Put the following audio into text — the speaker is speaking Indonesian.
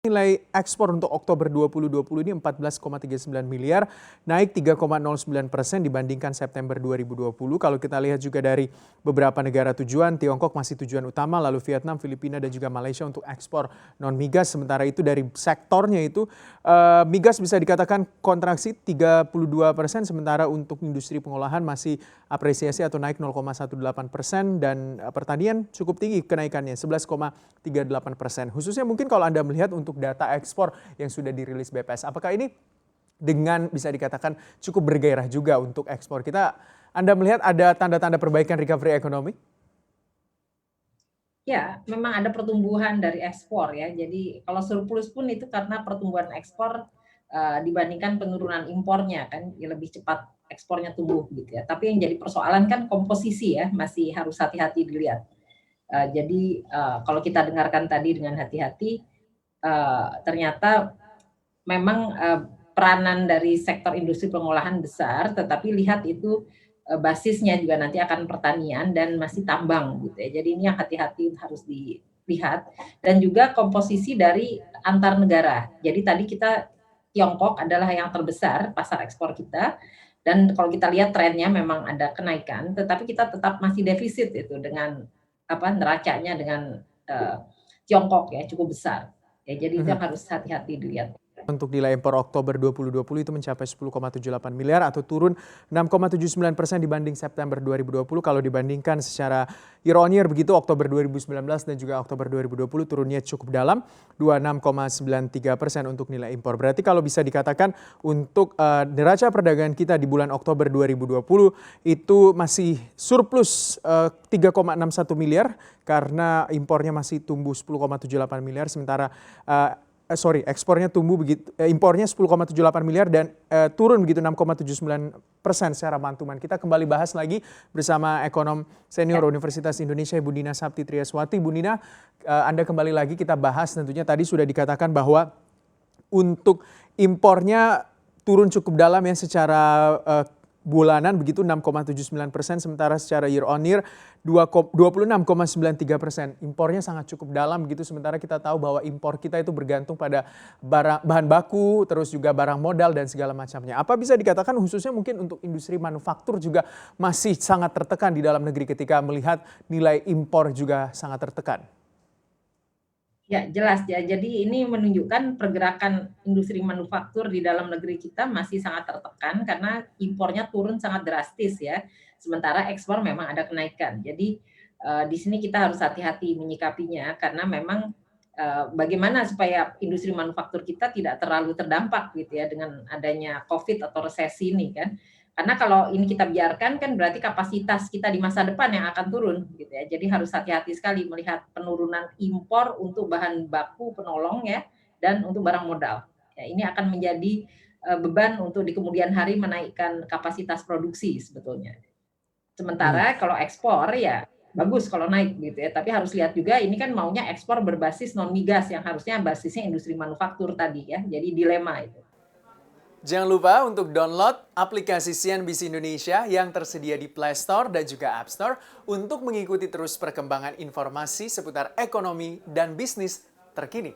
Nilai ekspor untuk Oktober 2020 ini 14,39 miliar, naik 3,09% dibandingkan September 2020. Kalau kita lihat juga dari beberapa negara tujuan, Tiongkok masih tujuan utama, lalu Vietnam, Filipina, dan juga Malaysia untuk ekspor non-migas. Sementara itu dari sektornya itu, migas bisa dikatakan kontraksi 32%, sementara untuk industri pengolahan masih apresiasi atau naik 0,18%, dan pertanian cukup tinggi kenaikannya 11,38%. Khususnya mungkin kalau Anda melihat untuk data ekspor yang sudah dirilis BPS. Apakah ini dengan bisa dikatakan cukup bergairah juga untuk ekspor kita? Anda melihat ada tanda-tanda perbaikan recovery ekonomi? Ya, memang ada pertumbuhan dari ekspor ya. Jadi kalau surplus pun itu karena pertumbuhan ekspor dibandingkan penurunan impornya kan, ya lebih cepat ekspornya tumbuh gitu ya. Tapi yang jadi persoalan kan komposisi ya, masih harus hati-hati dilihat. Jadi kalau kita dengarkan tadi dengan hati-hati, ternyata memang peranan dari sektor industri pengolahan besar, tetapi lihat itu basisnya juga nanti akan pertanian dan masih tambang gitu ya. Jadi ini yang hati-hati harus dilihat, dan juga komposisi dari antar negara. Jadi tadi kita Tiongkok adalah yang terbesar pasar ekspor kita, dan kalau kita lihat trennya memang ada kenaikan, tetapi kita tetap masih defisit itu dengan neracanya dengan eh, Tiongkok ya cukup besar. Ya, jadi itu yang harus hati-hati dilihat. Untuk nilai impor Oktober 2020 itu mencapai 10,78 miliar atau turun 6,79% dibanding September 2020. Kalau dibandingkan secara year on year begitu, Oktober 2019 dan juga Oktober 2020 turunnya cukup dalam, 26,93% untuk nilai impor. Berarti kalau bisa dikatakan untuk neraca perdagangan kita di bulan Oktober 2020 itu masih surplus 3,61 miliar karena impornya masih tumbuh 10,78 miliar, sementara ekspornya tumbuh begitu, impornya 10,78 miliar dan turun begitu 6,79% secara mantuman. Kita kembali bahas lagi bersama ekonom senior Universitas Indonesia Ibu Dina Sapti Triaswati. Bu Dina, Anda kembali lagi kita bahas, tentunya tadi sudah dikatakan bahwa untuk impornya turun cukup dalam ya secara bulanan begitu 6,79%, sementara secara year on year 26,93%. Impornya sangat cukup dalam begitu, sementara kita tahu bahwa impor kita itu bergantung pada bahan baku, terus juga barang modal dan segala macamnya. Apa bisa dikatakan khususnya mungkin untuk industri manufaktur juga masih sangat tertekan di dalam negeri ketika melihat nilai impor juga sangat tertekan? Ya, jelas ya. Jadi ini menunjukkan pergerakan industri manufaktur di dalam negeri kita masih sangat tertekan karena impornya turun sangat drastis ya. Sementara ekspor memang ada kenaikan. Jadi di sini kita harus hati-hati menyikapinya karena memang bagaimana supaya industri manufaktur kita tidak terlalu terdampak gitu ya dengan adanya COVID atau resesi ini kan. Karena kalau ini kita biarkan kan berarti kapasitas kita di masa depan yang akan turun gitu ya. Jadi harus hati-hati sekali melihat penurunan impor untuk bahan baku penolong ya, dan untuk barang modal. Ya, ini akan menjadi beban untuk di kemudian hari menaikkan kapasitas produksi sebetulnya. Sementara kalau ekspor ya bagus kalau naik gitu ya, tapi harus lihat juga ini kan maunya ekspor berbasis non migas yang harusnya basisnya industri manufaktur tadi ya. Jadi dilema itu. Jangan lupa untuk download aplikasi CNBC Indonesia yang tersedia di Play Store dan juga App Store untuk mengikuti terus perkembangan informasi seputar ekonomi dan bisnis terkini.